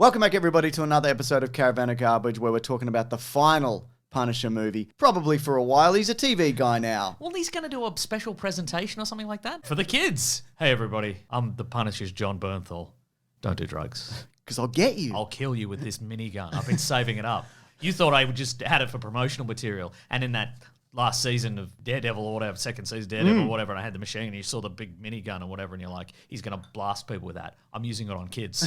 Welcome back, everybody, to another episode of Caravan of Garbage, where we're talking about the final Punisher movie. Probably for a while. He's a TV guy now. Well, he's going to do a special presentation or something like that for the kids. Hey, everybody. I'm the Punisher's John Bernthal. Don't do drugs. Because I'll get you. I'll kill you with this minigun. I've been saving it up. You thought I would just had it for promotional material. And in that last season of Daredevil or whatever, second season Daredevil or whatever, and I had the machine and you saw the big minigun or whatever, and you're like, he's going to blast people with that. I'm using it on kids.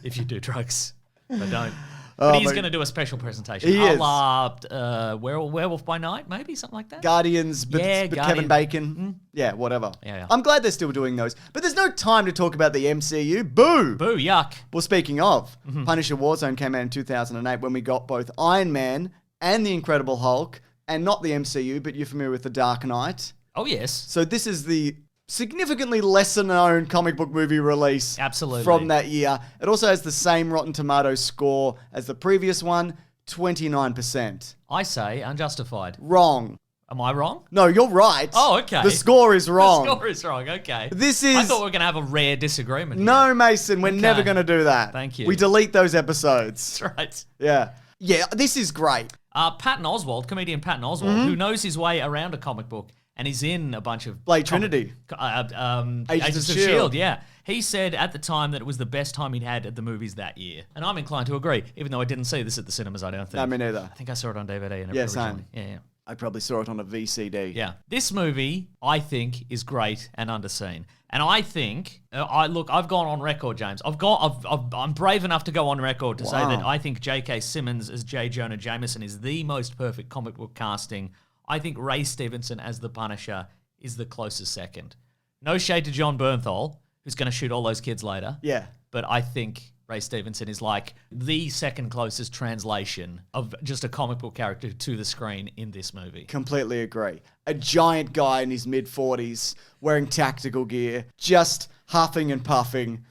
If you do drugs. But don't. But he's going to do a special presentation. He is. Werewolf by Night, maybe, something like that. Guardians, but Kevin Bacon. Yeah, whatever. Yeah. I'm glad they're still doing those. But there's no time to talk about the MCU. Boo! Boo, yuck. Well, speaking of, Punisher Warzone came out in 2008 when we got both Iron Man and the Incredible Hulk, and not the MCU, but you're familiar with The Dark Knight. Oh, yes. So this is the significantly lesser known comic book movie release from that year. It also has the same Rotten Tomatoes score as the previous one, 29%. I say unjustified. Wrong. Am I wrong? No, you're right. Oh, okay. The score is wrong. The score is wrong, okay. This is... I thought we were going to have a rare disagreement here. No, Mason, we're never going to do that. Thank you. We delete those episodes. That's right. Yeah. Yeah, this is great. Patton Oswalt, comedian Patton Oswalt, who knows his way around a comic book and is in a bunch of... Blade Trinity. Agents of S.H.I.E.L.D., yeah. He said at the time that it was the best time he'd had at the movies that year. And I'm inclined to agree, even though I didn't see this at the cinemas, I don't think. No, me neither. I think I saw it on DVD. Yeah, same. Yeah. I probably saw it on a VCD. Yeah. This movie, I think, is great and underseen. And I think, I've gone on record, James. I'm brave enough to go on record to say that I think J.K. Simmons as J. Jonah Jameson is the most perfect comic book casting. I think Ray Stevenson as the Punisher is the closest second. No shade to John Bernthal, who's going to shoot all those kids later. Yeah. But I think Ray Stevenson is like the second closest translation of just a comic book character to the screen in this movie. Completely agree. A giant guy in his mid-40s wearing tactical gear, just huffing and puffing,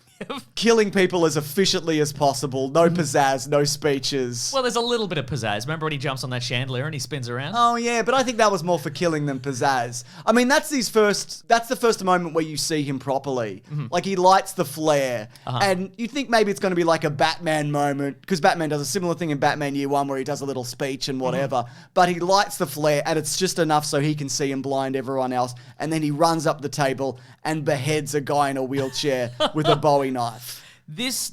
killing people as efficiently as possible. No pizzazz, no speeches. Well, there's a little bit of pizzazz. Remember when he jumps on that chandelier and he spins around? Oh, yeah, but I think that was more for killing than pizzazz. I mean, that's the first moment where you see him properly. Like, he lights the flare, and you think maybe it's going to be like a Batman moment, because Batman does a similar thing in Batman Year One where he does a little speech and whatever, but he lights the flare, and it's just enough so he can see and blind everyone else, and then he runs up the table and beheads a guy in a wheelchair with a Bowie knife.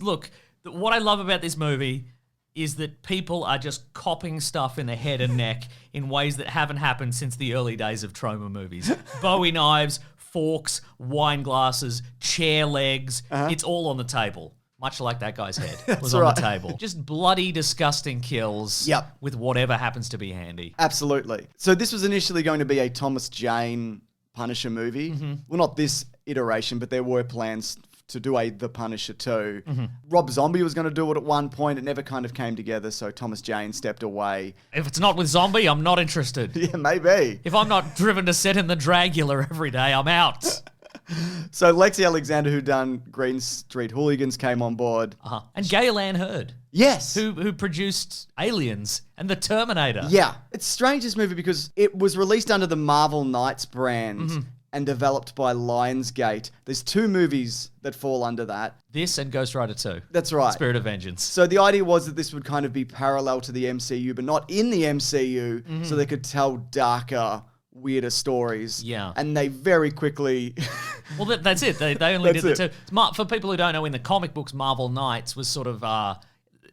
What I love about this movie is that people are just copping stuff in the head and neck in ways that haven't happened since the early days of trauma movies. Bowie knives, forks, wine glasses, chair legs. It's all on the table. Much like that guy's head was on the table. Just bloody, disgusting kills with whatever happens to be handy. Absolutely. So this was initially going to be a Thomas Jane Punisher movie. Well, not this iteration, but there were plans to do The Punisher 2. Rob Zombie was going to do it at one point. It never kind of came together, so Thomas Jane stepped away. If it's not with Zombie, I'm not interested. Yeah, maybe. If I'm not driven to sit in the Dragula every day, I'm out. So Lexi Alexander, who done Green Street Hooligans, came on board. And Gale Ann Hurd. Yes. Who produced Aliens and The Terminator. Yeah. It's strange, this movie, because it was released under the Marvel Knights brand and developed by Lionsgate. There's two movies that fall under that. This and Ghost Rider 2. That's right. Spirit of Vengeance. So the idea was that this would kind of be parallel to the MCU, but not in the MCU, so they could tell darker, weirder stories. Yeah. And they very quickly... Well, that's it. They only did the two. For people who don't know, in the comic books, Marvel Knights was sort of...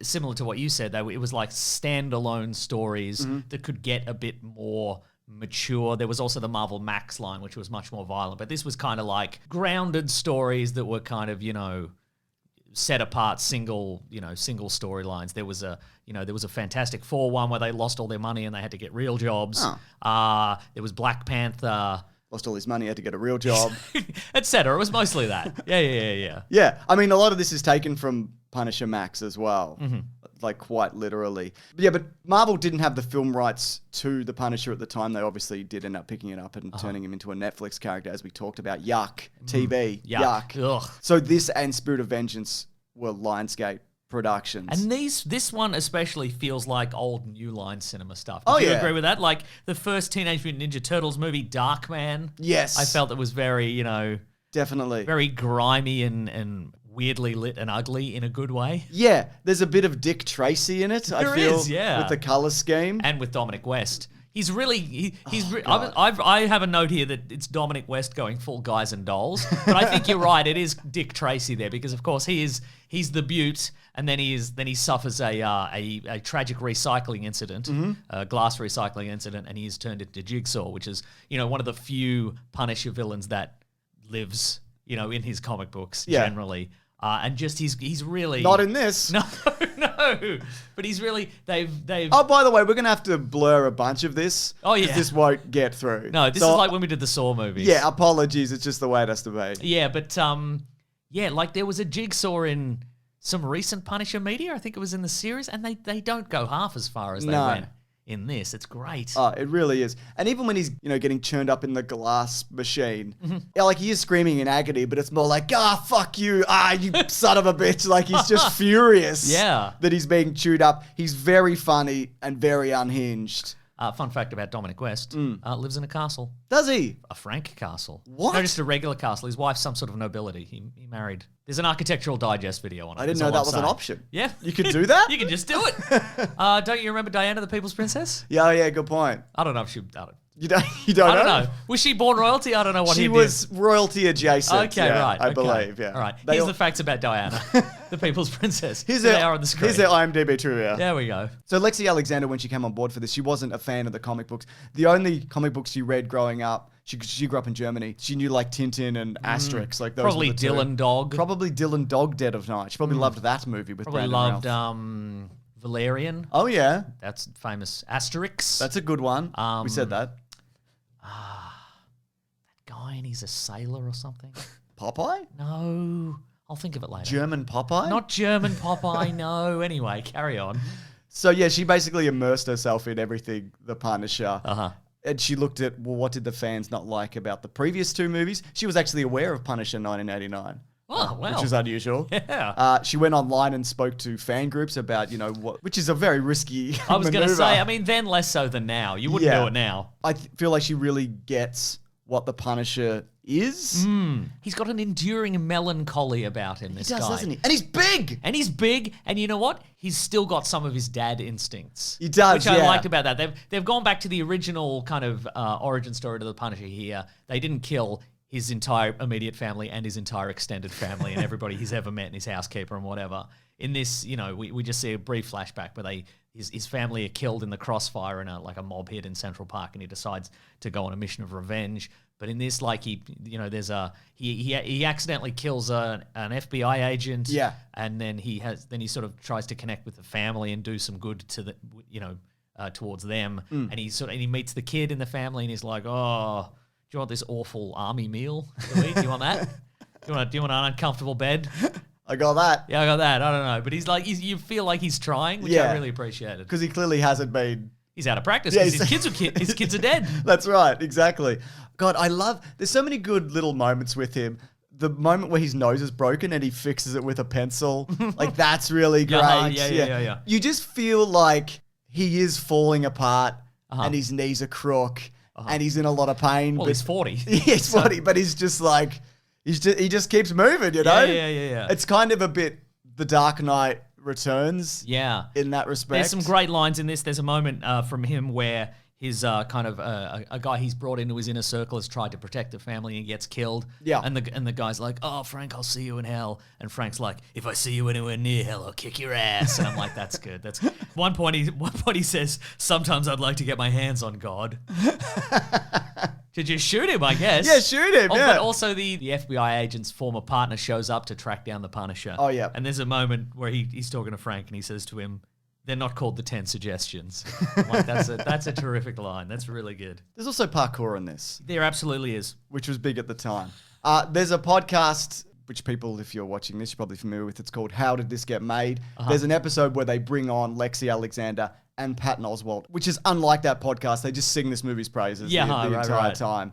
similar to what you said, though. It was like standalone stories that could get a bit more mature. There was also the Marvel Max line, which was much more violent, but this was kind of like grounded stories that were kind of, set apart, single storylines. There was a Fantastic Four one where they lost all their money and they had to get real jobs. There was Black Panther. Lost all his money, had to get a real job. Etc. It was mostly that. Yeah. Yeah, I mean, a lot of this is taken from Punisher Max as well. Like, quite literally. But Marvel didn't have the film rights to the Punisher at the time. They obviously did end up picking it up and turning him into a Netflix character, as we talked about. Yuck. TV. Yuck. Ugh. So this and Spirit of Vengeance were Lionsgate productions. And this one especially feels like old New Line cinema stuff. Do you agree with that? Like the first Teenage Mutant Ninja Turtles movie, Darkman. Yes. I felt it was very, definitely very grimy and weirdly lit and ugly in a good way. Yeah, there's a bit of Dick Tracy in it, I feel, with the color scheme. And with Dominic West. He's really, I have a note here that it's Dominic West going full Guys and Dolls. But I think you're right, it is Dick Tracy there because, of course, he's the beaut, and then he suffers a tragic recycling incident, a glass recycling incident, and he is turned into Jigsaw, which is, one of the few Punisher villains that lives, in his comic books generally. And just he's really not in this. No, but he's really they've. Oh, by the way, we're gonna have to blur a bunch of this. Oh yeah, this won't get through. No, this is like when we did the Saw movies. Yeah, apologies. It's just the way it has to be. Yeah, but like there was a Jigsaw in some recent Punisher media. I think it was in the series, and they don't go half as far as they went in this. It's great. Oh, it really is. And even when he's, getting churned up in the glass machine, like he is screaming in agony, but it's more like, fuck you, you son of a bitch. Like he's just furious that he's being chewed up. He's very funny and very unhinged. Fun fact about Dominic West, lives in a castle. Does he? A Frank castle. What? No, just a regular castle. His wife's some sort of nobility. He married. There's an Architectural Digest video on it. I didn't know that was an option. Yeah. You could do that? You can just do it. Don't you remember Diana the People's Princess? Yeah, good point. I don't know if she... You don't I don't know. Was she born royalty? I don't know what she was royalty adjacent. Okay, right. I believe, yeah. All right. Here's the facts about Diana, the People's Princess. They are on the screen. Here's their IMDb trivia. There we go. So Lexi Alexander, when she came on board for this, she wasn't a fan of the comic books. The only comic books she read growing up, she grew up in Germany. She knew like Tintin and Asterix, like those. Probably Dylan Dog. Probably Dylan Dog, Dead of Night. She probably loved that movie with Brandon Routh. Loved Valerian. Oh yeah, that's famous. Asterix. That's a good one. We said that. That guy, and he's a sailor or something. Popeye? No, I'll think of it later. German Popeye? Not German Popeye. No. Anyway, carry on. So yeah, she basically immersed herself in everything The Punisher. And she looked at, what did the fans not like about the previous two movies? She was actually aware of Punisher 1989. Oh, wow. Which is unusual. Yeah. She went online and spoke to fan groups about, which is a very risky I was going to say, then less so than now. You wouldn't do it now. I feel like she really gets what the Punisher is. He's got an enduring melancholy about him, this guy. He does, doesn't he? And he's big! And you know what? He's still got some of his dad instincts. He does, Which I liked about that. They've gone back to the original kind of origin story to the Punisher here. They didn't kill his entire immediate family and his entire extended family and everybody he's ever met and his housekeeper and whatever. In this, we just see a brief flashback where his family are killed in the crossfire in a mob hit in Central Park, and he decides to go on a mission of revenge. But in this, he accidentally kills an FBI agent. Yeah. And then he sort of tries to connect with the family and do some good to the towards them. And he meets the kid in the family, and he's like, oh, do you want this awful army meal? Do you want that? Do you want an uncomfortable bed? I got that. Yeah, I got that. I don't know. But he's like, you feel like he's trying, which I really appreciated. Because he clearly hasn't been. He's out of practice because his kids are dead. That's right. Exactly. God, there's so many good little moments with him. The moment where his nose is broken and he fixes it with a pencil, that's really great. Yeah. You just feel like he is falling apart and his knees are crook and he's in a lot of pain. Well, he's 40. He's 40, but he's just like, he just keeps moving, Yeah. It's kind of a bit The Dark Knight Returns. Yeah. In that respect. There's some great lines in this. There's a moment from him where his a guy he's brought into his inner circle has tried to protect the family and gets killed. Yeah. And the guy's like, oh, Frank, I'll see you in hell. And Frank's like, if I see you anywhere near hell, I'll kick your ass. And I'm like, that's good. That's one point he says, sometimes I'd like to get my hands on God. To just shoot him, I guess. Yeah, shoot him, But also the FBI agent's former partner shows up to track down the Punisher. Oh, yeah. And there's a moment where he's talking to Frank and he says to him, they're not called the 10 suggestions. Like, that's a terrific line. That's really good. There's also parkour in this. There absolutely is. Which was big at the time. There's a podcast, which people, if you're watching this, you're probably familiar with. It's called How Did This Get Made? There's an episode where they bring on Lexi Alexander and Patton Oswalt, which is unlike that podcast. They just sing this movie's praises the entire time.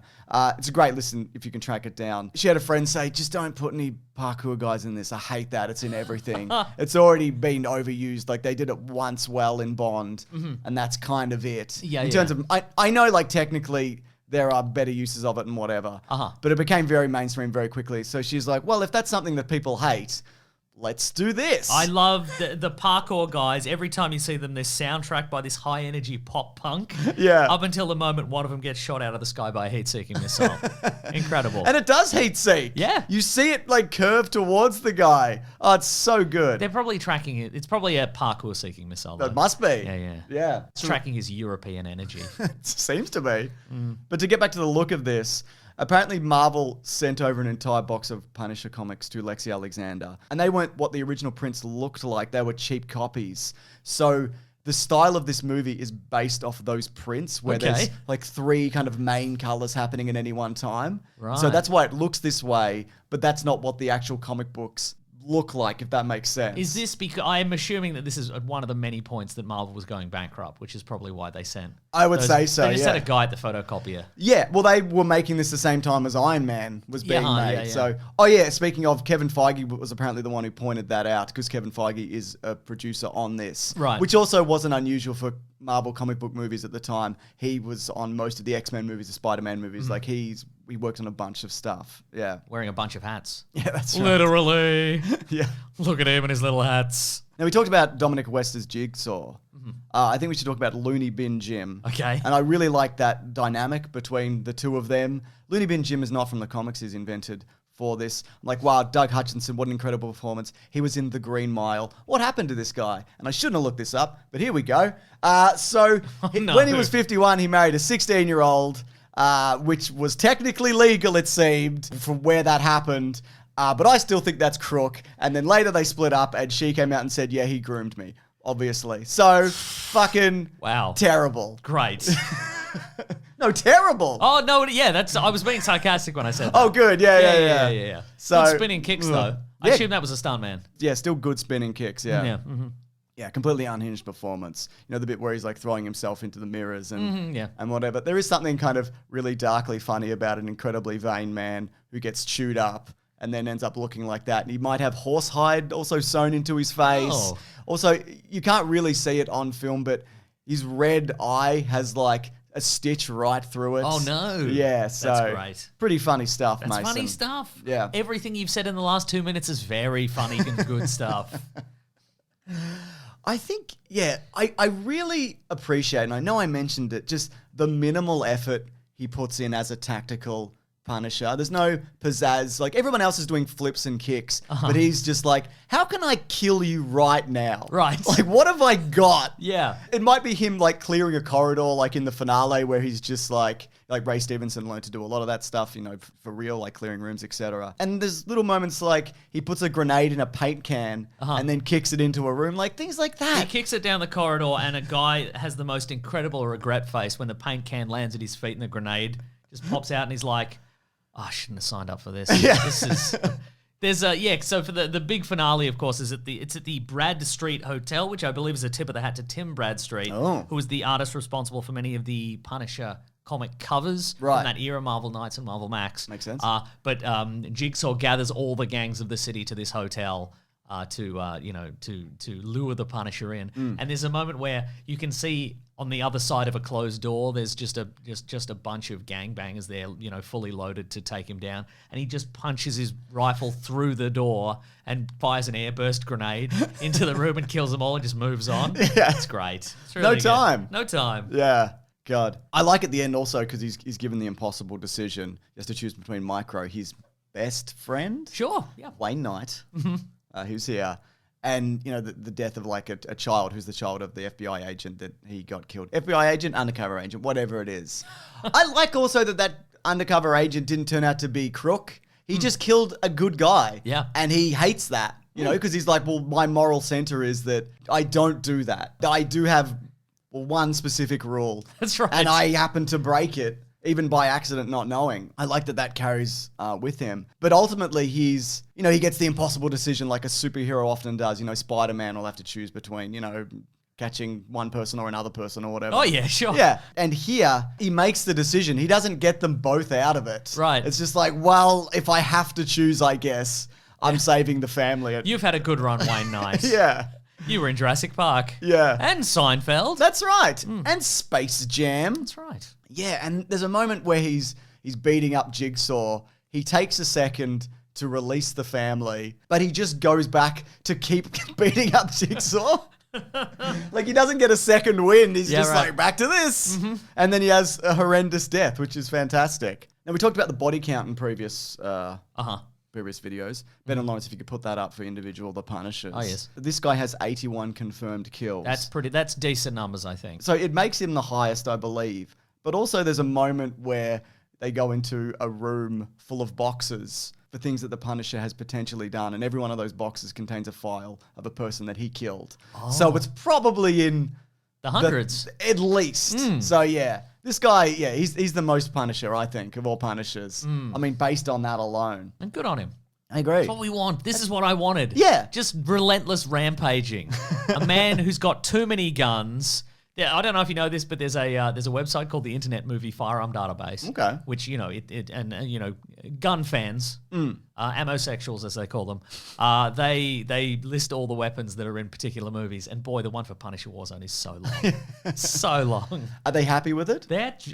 It's a great listen if you can track it down. She had a friend say, just don't put any parkour guys in this. I hate that. It's in everything. It's already been overused. Like, they did it once well in Bond, and that's kind of it. In terms of, I know, like, technically, there are better uses of it and whatever. Uh-huh. But it became very mainstream very quickly. So she's like, well, if that's something that people hate, let's do this. I love the parkour guys. Every time you see them, they're soundtracked by this high energy pop punk. Yeah. Up until the moment one of them gets shot out of the sky by a heat-seeking missile. Incredible. And it does heat seek. Yeah. You see it like curve towards the guy. Oh, it's so good. They're probably tracking it. It's probably a parkour-seeking missile, though. It must be. Yeah. Yeah. It's tracking his European energy. It seems to be. But to get back to the look of this, apparently Marvel sent over an entire box of Punisher comics to Lexi Alexander, and they weren't what the original prints looked like. They were cheap copies. So the style of this movie is based off those prints where there's like 3 kind of main colors happening at any one time. Right. So that's why it looks this way, but that's not what the actual comic books look like, if that makes sense. Is this because I'm assuming that this is one of the many points that Marvel was going bankrupt, which is probably why they sent. I would say so. They just had a guy at the photocopier. Yeah, well, they were making this the same time as Iron Man was being made. Yeah. So, speaking of, Kevin Feige was apparently the one who pointed that out, because Kevin Feige is a producer on this. Right. Which also wasn't unusual for Marvel comic book movies at the time. He was on most of the X-Men movies, the Spider-Man movies. Like, he worked on a bunch of stuff. Yeah. Wearing a bunch of hats. Yeah, that's right. Literally. Yeah. Look at him and his little hats. Now, we talked about Dominic West's Jigsaw. I think we should talk about Looney Bin Jim. Okay. And I really like that dynamic between the two of them. Looney Bin Jim is not from the comics. He's invented for this. I'm like, wow, Doug Hutchinson, what an incredible performance. He was in The Green Mile. What happened to this guy? And I shouldn't have looked this up, but here we go. When he was 51, he married a 16-year-old, which was technically legal, it seemed, from where that happened. But I still think that's crook. And then later they split up, and she came out and said, yeah, he groomed me, obviously. So, fucking terrible. Great. No, terrible. Oh, no, yeah, I was being sarcastic when I said that. Oh, good. Yeah. So, good spinning kicks, though. I assume that was a stuntman. Yeah, still good spinning kicks, yeah. Yeah. Mm-hmm. Yeah, completely unhinged performance. You know, the bit where he's like throwing himself into the mirrors and whatever. There is something kind of really darkly funny about an incredibly vain man who gets chewed up and then ends up looking like that. And he might have horsehide also sewn into his face. Oh. Also, you can't really see it on film, but his red eye has like a stitch right through it. Oh, no. Yeah, so that's great. Pretty funny stuff, That's Mason. funny stuff. Yeah. Everything you've said in the last 2 minutes is very funny and good stuff. I think, I really appreciate, and I know I mentioned it, just the minimal effort he puts in as a tactical Punisher. There's no pizzazz. Like, everyone else is doing flips and kicks, but he's just like, how can I kill you right now? Right. Like, what have I got? Yeah. It might be him, like, clearing a corridor, like in the finale, where he's just like Ray Stevenson learned to do a lot of that stuff, you know, for real, like clearing rooms, etc. And there's little moments like he puts a grenade in a paint can and then kicks it into a room, like things like that. He kicks it down the corridor, and a guy has the most incredible regret face when the paint can lands at his feet and the grenade just pops out, and he's like, oh, I shouldn't have signed up for this. This is... There's so for the big finale, of course, it's at the Bradstreet Hotel, which I believe is a tip of the hat to Tim Bradstreet, who was the artist responsible for many of the Punisher comic covers from that era, Marvel Knights and Marvel Max. Makes sense. But Jigsaw gathers all the gangs of the city to this hotel to lure the Punisher in. And there's a moment where you can see on the other side of a closed door, there's just a bunch of gangbangers there, you know, fully loaded to take him down. And he just punches his rifle through the door and fires an airburst grenade into the room and kills them all and just moves on. Yeah. It's great. It's really No time. Good. No time. Yeah. God. I like at the end also because he's given the impossible decision. He has to choose between Micro, his best friend. Sure. Yeah. Wayne Knight, who's here. And, you know, the death of like a child who's the child of the FBI agent that he got killed. FBI agent, undercover agent, whatever it is. I like also that undercover agent didn't turn out to be crook. He just killed a good guy. Yeah. And he hates that, you know, because he's like, well, my moral center is that I don't do that. I do have one specific rule. That's right. And I happen to break it, even by accident, not knowing. I like that carries with him. But ultimately, he gets the impossible decision like a superhero often does. You know, Spider-Man will have to choose between, you know, catching one person or another person or whatever. Oh, yeah, sure. Yeah. And here, he makes the decision. He doesn't get them both out of it. Right. It's just like, well, if I have to choose, I guess, I'm saving the family. You've had a good run, Wayne Knight. Yeah. You were in Jurassic Park. Yeah. And Seinfeld. That's right. And Space Jam. That's right. Yeah, and there's a moment where he's beating up Jigsaw. He takes a second to release the family, but he just goes back to keep beating up Jigsaw. Like, he doesn't get a second win. He's just like, back to this. And then he has a horrendous death, which is fantastic. Now, we talked about the body count in previous videos. Ben and Lawrence, if you could put that up for individual The Punishers. Oh, yes. This guy has 81 confirmed kills. That's decent numbers, I think. So it makes him the highest, I believe. But also there's a moment where they go into a room full of boxes for things that the Punisher has potentially done. And every one of those boxes contains a file of a person that he killed. Oh. So it's probably in the hundreds. At least. So yeah, this guy, he's the most Punisher, I think, of all Punishers. I mean, based on that alone. And good on him. I agree. That's what we want. This is what I wanted. Yeah. Just relentless rampaging. A man who's got too many guns. Yeah, I don't know if you know this, but there's a website called the Internet Movie Firearm Database. Okay. Which, gun fans, ammosexuals as they call them, they list all the weapons that are in particular movies. And boy, the one for Punisher Warzone is so long. So long. Are they happy with it?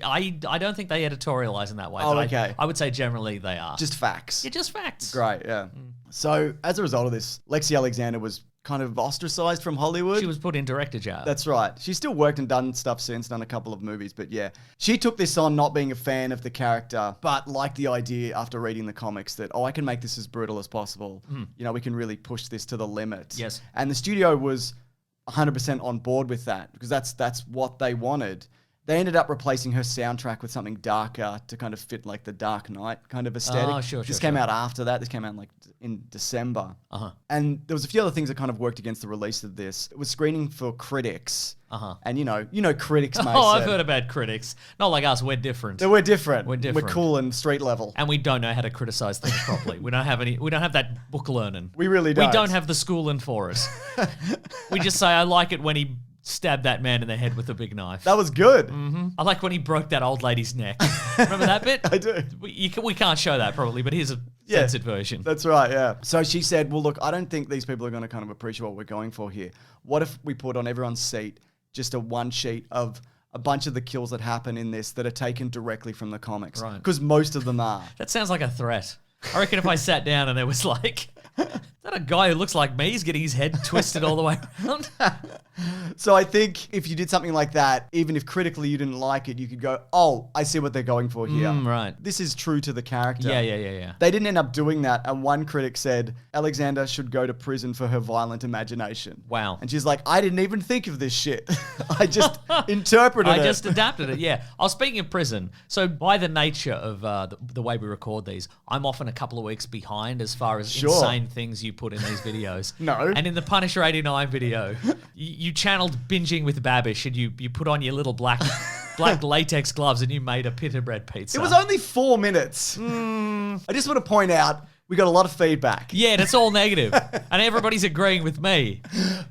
I don't think they editorialize in that way. Oh, okay. I would say generally they are. Just facts. Yeah, just facts. Great, yeah. So, as a result of this, Lexi Alexander was kind of ostracized from Hollywood. She was put in director jail. That's right. She's still worked and done stuff since, done a couple of movies, but yeah. She took this on not being a fan of the character, but liked the idea after reading the comics that, I can make this as brutal as possible. We can really push this to the limit. Yes. And the studio was 100% on board with that because that's what they wanted. They ended up replacing her soundtrack with something darker to kind of fit like the Dark Knight kind of aesthetic. Oh, sure. This came out after that. This came out in December. And there was a few other things that kind of worked against the release of this. It was screening for critics. And you know critics, mate. Oh, I've heard about critics. Not like us. We're different. We're different. We're different. We're cool and street level. And we don't know how to criticize things properly. We don't have that book learning. We really don't. We don't have the schooling for us. We just say, I like it when he stabbed that man in the head with a big knife. That was good. I like when he broke that old lady's neck. Remember that bit? I do. We can't show that probably, but here's a censored version. That's right, yeah. So she said, well, look, I don't think these people are going to kind of appreciate what we're going for here. What if we put on everyone's seat just a one sheet of a bunch of the kills that happen in this that are taken directly from the comics? Right. Because most of them are. That sounds like a threat. I reckon if I sat down and there was like, is that a guy who looks like me? He's getting his head twisted all the way around. So I think if you did something like that, even if critically you didn't like it, you could go, oh, I see what they're going for here. Right. This is true to the character. Yeah. They didn't end up doing that. And one critic said, Alexander should go to prison for her violent imagination. Wow. And she's like, I didn't even think of this shit. I just interpreted it. I just adapted it, yeah. Oh, speaking of prison, so by the nature of the way we record these, I'm often a couple of weeks behind as far as insane things you put in these videos. No. And in the Punisher 89 video, you channeled binging with Babish and you put on your little black latex gloves and you made a pita bread pizza. It was only 4 minutes. I just want to point out, we got a lot of feedback. Yeah, and it's all negative. And everybody's agreeing with me.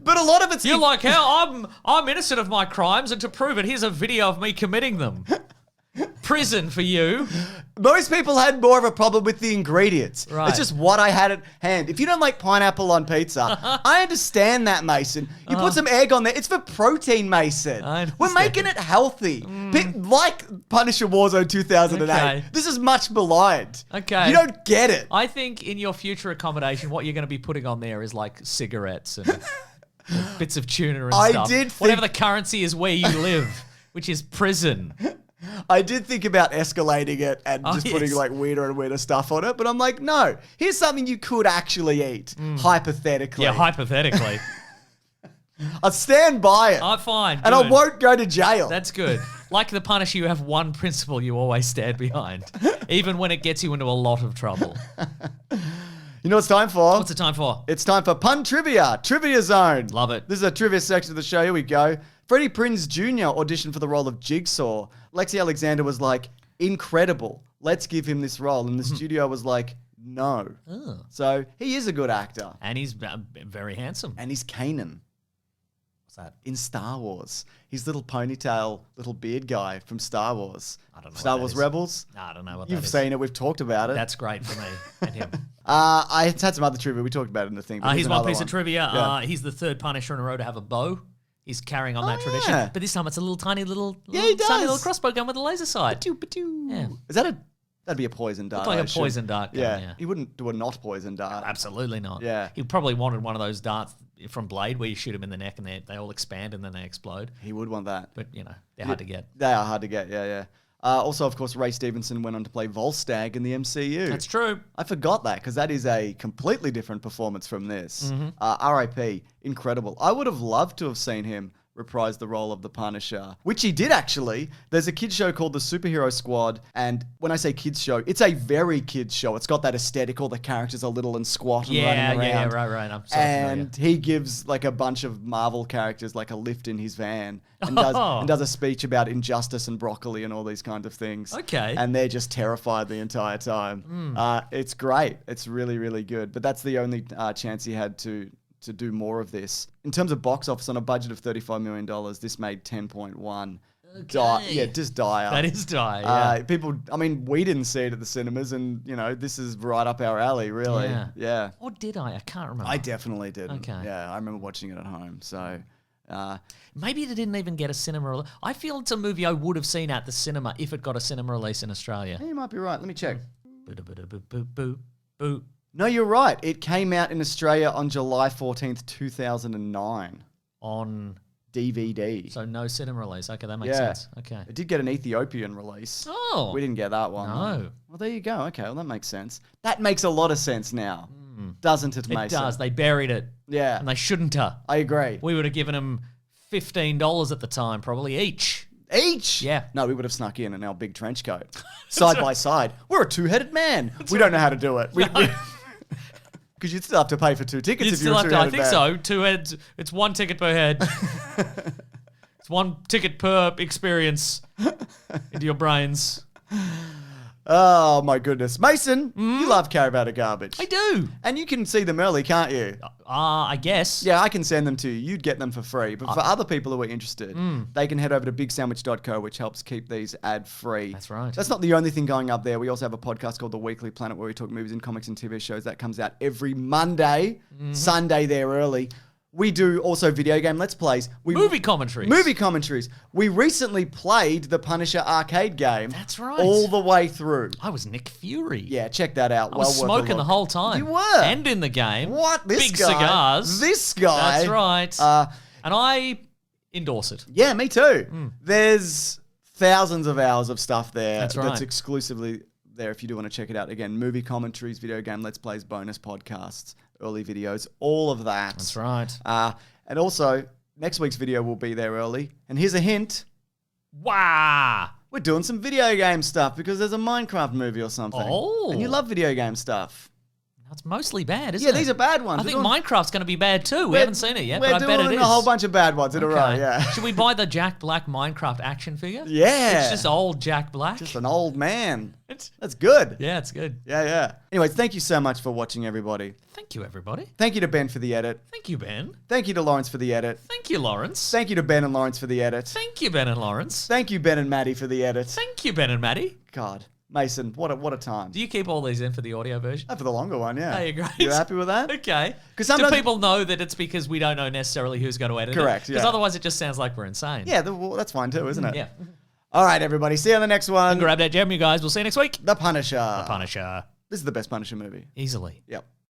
But a lot of it's... You're like, how I'm innocent of my crimes, and to prove it, here's a video of me committing them. Prison for you. Most people had more of a problem with the ingredients. Right. It's just what I had at hand. If you don't like pineapple on pizza, I understand that, Mason. You put some egg on there. It's for protein, Mason. We're making it healthy. Like Punisher Warzone 2008. Okay. This is much maligned. Okay. You don't get it. I think in your future accommodation, what you're going to be putting on there is like cigarettes and bits of tuna and stuff. Whatever the currency is where you live, which is prison. I did think about escalating it and just putting like weirder and weirder stuff on it, but I'm like, no, here's something you could actually eat, hypothetically. Yeah, hypothetically. I'll stand by it. I'm fine. And I won't go to jail. That's good. Like the Punisher, you have one principle you always stand behind, even when it gets you into a lot of trouble. You know what it's time for? What's it time for? It's time for Pun Trivia. Trivia Zone. Love it. This is a trivia section of the show. Here we go. Freddie Prinze Jr. auditioned for the role of Jigsaw. Lexi Alexander was like, incredible. Let's give him this role. And the studio was like, no. Oh. So he is a good actor. And he's very handsome. And he's Kanan. What's that? In Star Wars. He's little ponytail, little beard guy from Star Wars. I don't know. Star what that Wars is. Rebels. No, I don't know what You've that is. seen it. We've talked about it. That's great for me and him. I had some other trivia. We talked about it in the thing. But Here's here's one another piece of trivia. Yeah. He's the third Punisher in a row to have a bow. He's carrying on that tradition. yeah. But this time it's a little tiny little, Yeah, he tiny does. little crossbow gun with a laser sight. Ba-doo. Yeah. Is that that'd be a poison dart? Looks like I a assume. poison dart gun, yeah. He wouldn't do a not poison dart. Absolutely not. Yeah. He probably wanted one of those darts from Blade where you shoot them in the neck and they all expand and then they explode. He would want that. But, they're hard to get. They are hard to get, yeah. Also, of course, Ray Stevenson went on to play Volstagg in the MCU. That's true. I forgot that because that is a completely different performance from this. R.I.P. Incredible. I would have loved to have seen him reprise the role of the Punisher, which he did actually. There's a kids show called The Superhero Squad, and when I say kids show, it's a very kids show. It's got that aesthetic, all the characters are little and squat and running around. Yeah, right. I'm so And he gives like a bunch of Marvel characters like a lift in his van and does a speech about injustice and broccoli and all these kinds of things. Okay. And they're just terrified the entire time. It's great. It's really, really good. But that's the only chance he had to do more of this. In terms of box office, on a budget of $35 million, this made 10.1. Okay. Just dire. That is dire, yeah. People, we didn't see it at the cinemas, and, this is right up our alley, really. Yeah. Or did I? I can't remember. I definitely didn't. Okay. Yeah, I remember watching it at home, so... Maybe it didn't even get a cinema release. I feel it's a movie I would have seen at the cinema if it got a cinema release in Australia. You might be right. Let me check. Boo. No, you're right. It came out in Australia on July 14th, 2009. On DVD. So no cinema release. Okay, that makes sense. Okay. It did get an Ethiopian release. Oh. We didn't get that one. No. Well, there you go. Okay, well, that makes sense. That makes a lot of sense now. Doesn't it, Mason? It does. They buried it. Yeah. And they shouldn't have. I agree. We would have given them $15 at the time, probably each. Each? Yeah. No, we would have snuck in our big trench coat. Side by side. We're a two-headed man. We don't know how to do it. Because you'd still have to pay for 2 tickets if you were two-headed man. I think so. 2 heads. It's 1 ticket per head. It's 1 ticket per experience into your brains. Oh, my goodness. Mason, you love Caravan of Garbage. I do. And you can see them early, can't you? I guess. Yeah, I can send them to you. You'd get them for free. But for other people who are interested, they can head over to bigsandwich.co, which helps keep these ad-free. That's right. That's not the only thing going up there. We also have a podcast called The Weekly Planet where we talk movies and comics and TV shows. That comes out every Monday, Sunday there early. We do also video game Let's Plays. Movie commentaries. Movie commentaries. We recently played the Punisher arcade game. That's right. All the way through. I was Nick Fury. Yeah, check that out. I was smoking the whole time. You were. And in the game. What? This Big guy? cigars. This guy? That's right. And I endorse it. Yeah, me too. There's thousands of hours of stuff there. That's right. That's exclusively there if you do want to check it out. Again, movie commentaries, video game Let's Plays, bonus podcasts, early videos, all of that. That's right. And also, next week's video will be there early. And here's a hint. Wow. We're doing some video game stuff because there's a Minecraft movie or something. Oh. And you love video game stuff. That's mostly bad, isn't it? Yeah, these are bad ones. I think Minecraft's going to be bad too. We haven't seen it yet, We're but I bet it doing is. a whole bunch of bad ones in a row, yeah. Should we buy the Jack Black Minecraft action figure? Yeah. It's just old Jack Black. Just an old man. That's good. Yeah, it's good. Yeah. Anyways, thank you so much for watching, everybody. Thank you, everybody. Thank you to Ben for the edit. Thank you, Ben. Thank you to Lawrence for the edit. Thank you, Lawrence. Thank you to Ben and Lawrence for the edit. Thank you, Ben and Lawrence. Thank you, Ben and Maddie, for the edit. Thank you, Ben and Maddie. God. Mason, what a time. Do you keep all these in for the audio version? For the longer one, yeah. Oh, you're great. You happy with that? Okay. Because sometimes do people know that it's because we don't know necessarily who's going to edit it? Correct, Because yeah. otherwise it just sounds like we're insane. Yeah, well, that's fine too, isn't it? Yeah. All right, everybody. See you on the next one. Grab that gem, you guys. We'll see you next week. The Punisher. The Punisher. This is the best Punisher movie. Easily. Yep.